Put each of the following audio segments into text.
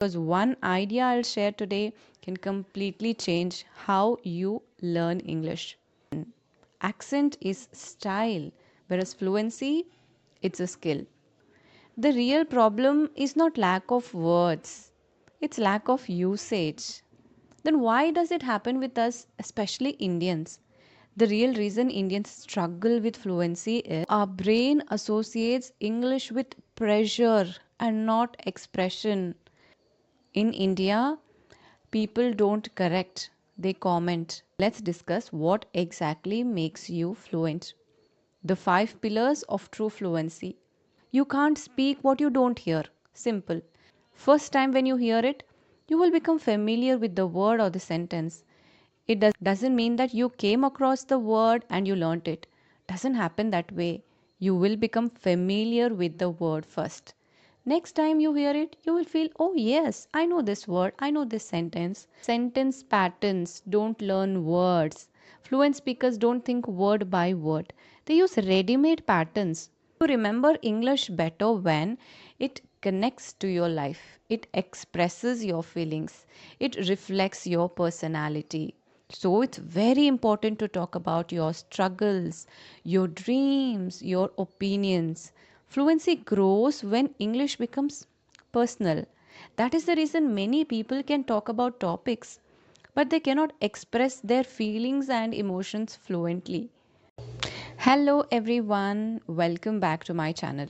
Because one idea I'll share today can completely change how you learn English. Accent is style, whereas fluency, it's a skill. The real problem is not lack of words, it's lack of usage. Then why does it happen with us, especially Indians? The real reason Indians struggle with fluency is our brain associates English with pressure and not expression. In India, people don't correct, they comment. Let's discuss what exactly makes you fluent. The five pillars of true fluency. You can't speak what you don't hear. Simple. First time when you hear it, you will become familiar with the word or the sentence. Doesn't mean that you came across the word and you learnt it. Doesn't happen that way. You will become familiar with the word first. Next time you hear it, you will feel, oh yes, I know this word, I know this sentence. Sentence patterns don't learn words. Fluent speakers don't think word by word. They use ready made patterns. You remember English better when it connects to your life, it expresses your feelings, it reflects your personality. So, it's very important to talk about your struggles, your dreams, your opinions. Fluency grows when English becomes personal. That is the reason many people can talk about topics, but they cannot express their feelings and emotions fluently. Hello everyone, welcome back to my channel.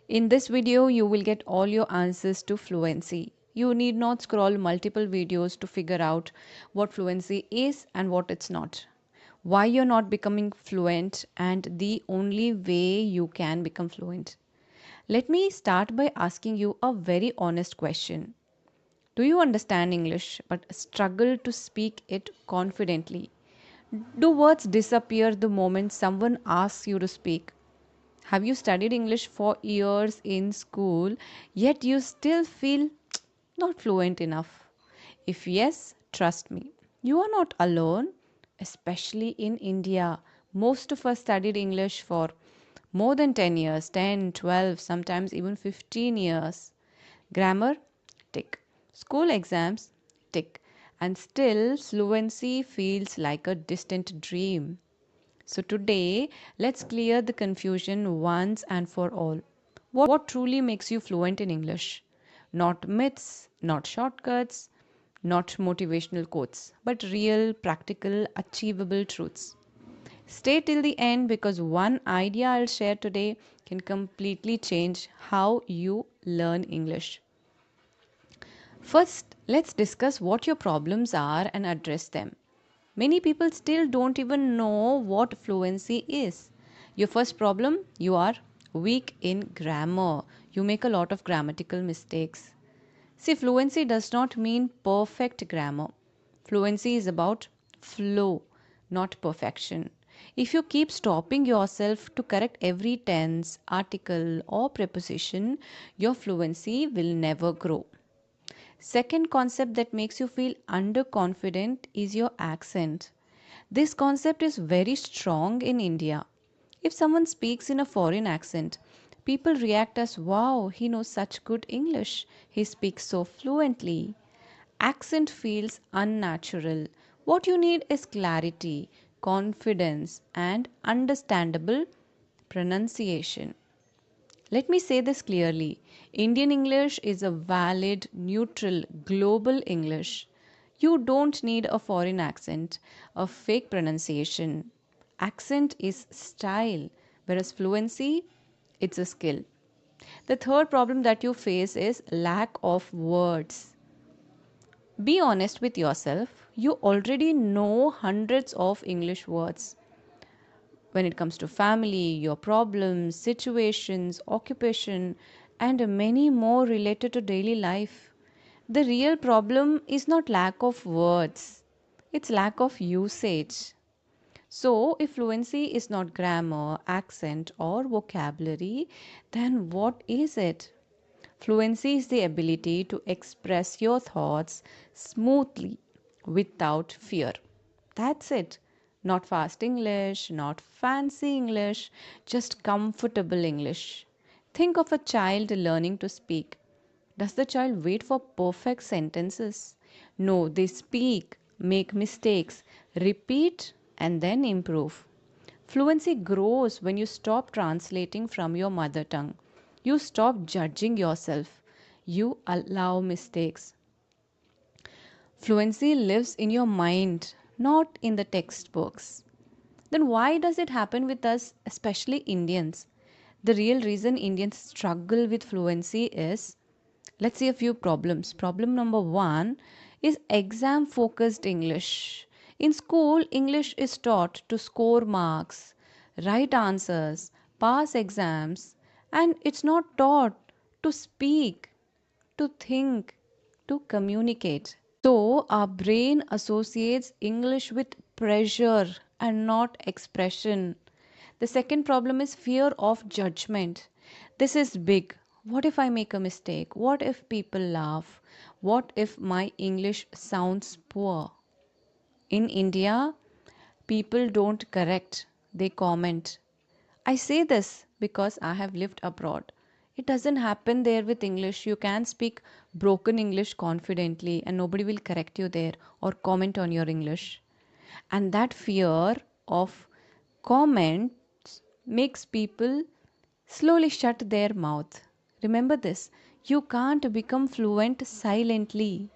In this video, you will get all your answers to fluency. You need not scroll multiple videos to figure out what fluency is and what it's not. Why you're not becoming fluent and the only way you can become fluent. Let me start by asking you a very honest question. Do you understand English but struggle to speak it confidently? Do words disappear the moment someone asks you to speak? Have you studied English for years in school, yet you still feel not fluent enough? If yes, trust me, you are not alone, especially in India. Most of us studied English for more than 10 years, 10, 12, sometimes even 15 years. Grammar, tick. School exams, tick. And still, fluency feels like a distant dream. So, today, let's clear the confusion once and for all. What truly makes you fluent in English? Not myths, not shortcuts, not motivational quotes, but real, practical, achievable truths. Stay till the end because one idea I'll share today can completely change how you learn English. First, let's discuss what your problems are and address them. Many people still don't even know what fluency is. Your first problem, you are weak in grammar. You make a lot of grammatical mistakes. See, fluency does not mean perfect grammar. Fluency is about flow, not perfection. If you keep stopping yourself to correct every tense, article, or preposition, your fluency will never grow. Second concept that makes you feel underconfident is your accent. This concept is very strong in India. If someone speaks in a foreign accent, people react as wow, he knows such good English. He speaks so fluently. Accent feels unnatural. What you need is clarity, confidence, and understandable pronunciation. Let me say this clearly. Indian English is a valid, neutral, global English. You don't need a foreign accent, a fake pronunciation. Accent is style, whereas fluency, it's a skill. The third problem that you face is lack of words. Be honest with yourself. You already know hundreds of English words when it comes to family, your problems, situations, occupation, and many more related to daily life. The real problem is not lack of words, it's lack of usage. So, if fluency is not grammar, accent, or vocabulary, then what is it? Fluency is the ability to express your thoughts smoothly without fear. That's it. Not fast English, not fancy English, just comfortable English. Think of a child learning to speak. Does the child wait for perfect sentences? No, they speak, make mistakes, repeat, and then improve. Fluency grows when you stop translating from your mother tongue. You stop judging yourself. You allow mistakes. Fluency lives in your mind, not in the textbooks. Then why does it happen with us, especially Indians? The real reason Indians struggle with fluency is, let's see a few problems. Problem number one is exam focused English. In school, English is taught to score marks, write answers, pass exams, and it's not taught to speak, to think, to communicate. So, our brain associates English with pressure and not expression. The second problem is fear of judgment. This is big. What if I make a mistake? What if people laugh? What if my English sounds poor? In India, people don't correct, they comment. I say this because I have lived abroad. It doesn't happen there with English. You can speak broken English confidently and nobody will correct you there or comment on your English. And that fear of comments makes people slowly shut their mouth. Remember this, you can't become fluent silently.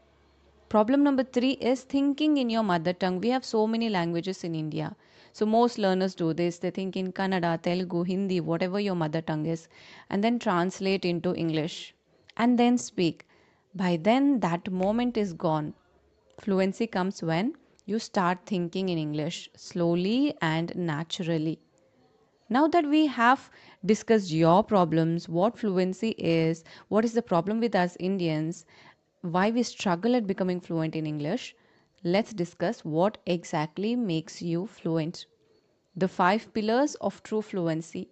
Problem number three is thinking in your mother tongue. We have so many languages in India. So most learners do this. They think in Kannada, Telugu, Hindi, whatever your mother tongue is, and then translate into English and then speak. By then, that moment is gone. Fluency comes when you start thinking in English slowly and naturally. Now that we have discussed your problems, what fluency is, what is the problem with us Indians, why we struggle at becoming fluent in English, let's discuss what exactly makes you fluent. The five pillars of true fluency.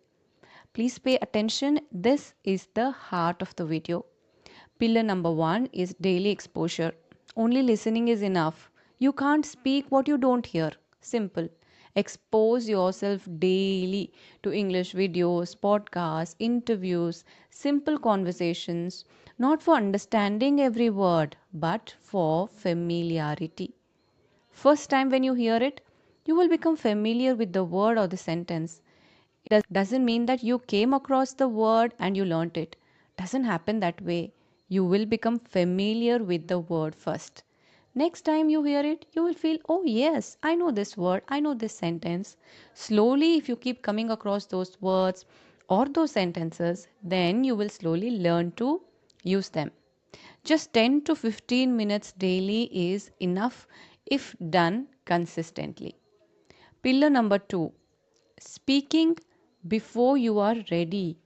Please pay attention. This is the heart of the video. Pillar number one is daily exposure. Only listening is enough. You can't speak what you don't hear. Simple. Expose yourself daily to English videos, podcasts, interviews, simple conversations, not for understanding every word, but for familiarity. First time when you hear it, you will become familiar with the word or the sentence. It doesn't mean that you came across the word and you learnt it. Doesn't happen that way. You will become familiar with the word first. Next time you hear it, you will feel, oh yes, I know this word, I know this sentence. Slowly, if you keep coming across those words or those sentences, then you will slowly learn to use them. Just 10 to 15 minutes daily is enough if done consistently. Pillar number two, speaking before you are ready.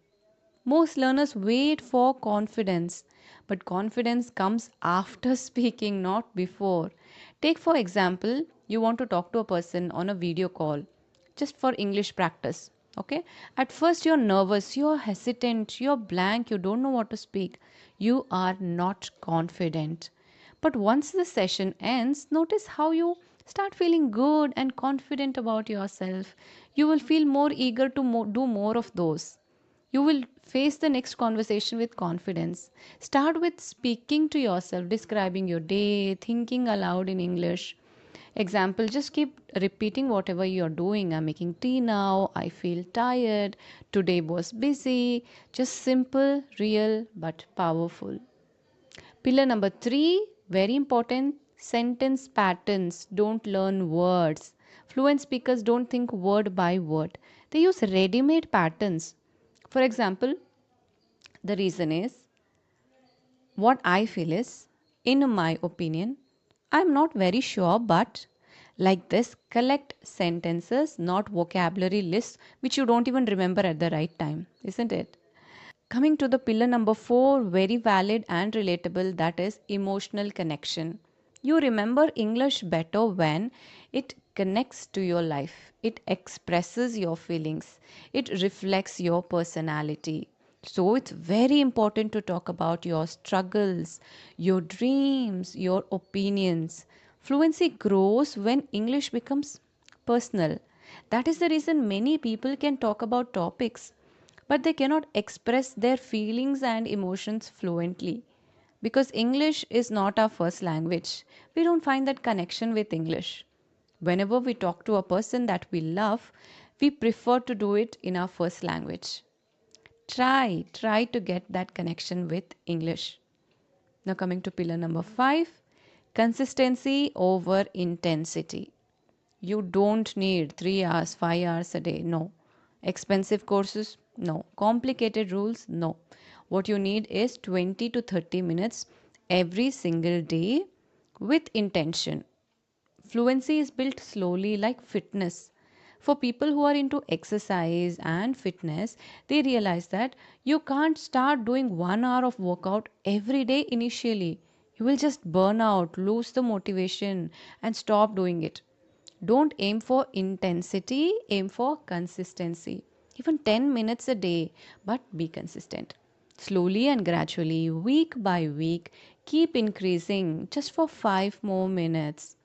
Most learners wait for confidence, but confidence comes after speaking, not before. Take, for example, you want to talk to a person on a video call just for English practice. Okay, at first you're nervous, you're hesitant, you're blank, you don't know what to speak, you are not confident. But once the session ends, notice how you start feeling good and confident about yourself. You will feel more eager to do more of those. You will face the next conversation with confidence. Start with speaking to yourself, describing your day, thinking aloud in English. Example, just keep repeating whatever you're doing. I'm making tea now. I feel tired. Today was busy. Just simple, real, but powerful. Pillar number three, very important, sentence patterns. Don't learn words. Fluent speakers don't think word by word, they use ready made patterns. For example, the reason is, what I feel is, in my opinion, I'm not very sure, but like this, collect sentences, not vocabulary lists which you don't even remember at the right time, isn't it? Coming to the pillar number four, very valid and relatable, that is emotional connection. You remember English better when it connects to your life, it expresses your feelings, it reflects your personality. So, it's very important to talk about your struggles, your dreams, your opinions. Fluency grows when English becomes personal. That is the reason many people can talk about topics but they cannot express their feelings and emotions fluently. Because English is not our first language. We don't find that connection with English. Whenever we talk to a person that we love, we prefer to do it in our first language. Try to get that connection with English. Now, coming to pillar number 5, consistency over intensity. You don't need 3 hours, 5 hours a day. No. Expensive courses? No. Complicated rules? No. What you need is 20 to 30 minutes every single day with intention. Fluency is built slowly like fitness. For people who are into exercise and fitness, they realize that you can't start doing 1 hour of workout every day initially. You will just burn out, lose the motivation, and stop doing it. Don't aim for intensity, aim for consistency. Even 10 minutes a day, but be consistent. Slowly and gradually, week by week, keep increasing just for 5 more minutes.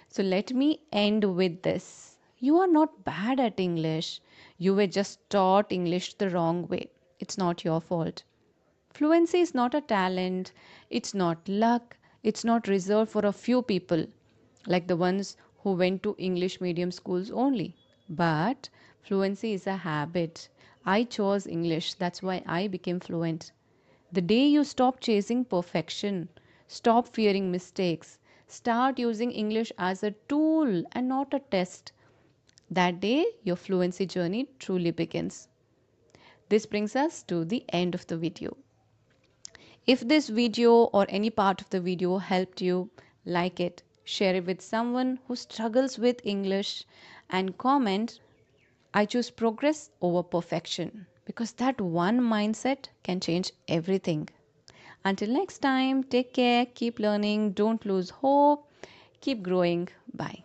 So let me end with this. You are not bad at English. You were just taught English the wrong way. It's not your fault. Fluency is not a talent, it's not luck, it's not reserved for a few people, like the ones who went to English medium schools only. But fluency is a habit. I chose English, that's why I became fluent. The day you stop chasing perfection, stop fearing mistakes, start using English as a tool and not a test, that day your fluency journey truly begins. This brings us to the end of the video. If this video or any part of the video helped you, like it, share it with someone who struggles with English, and comment, I choose progress over perfection, because that one mindset can change everything. Until next time, take care, keep learning, don't lose hope, keep growing. Bye.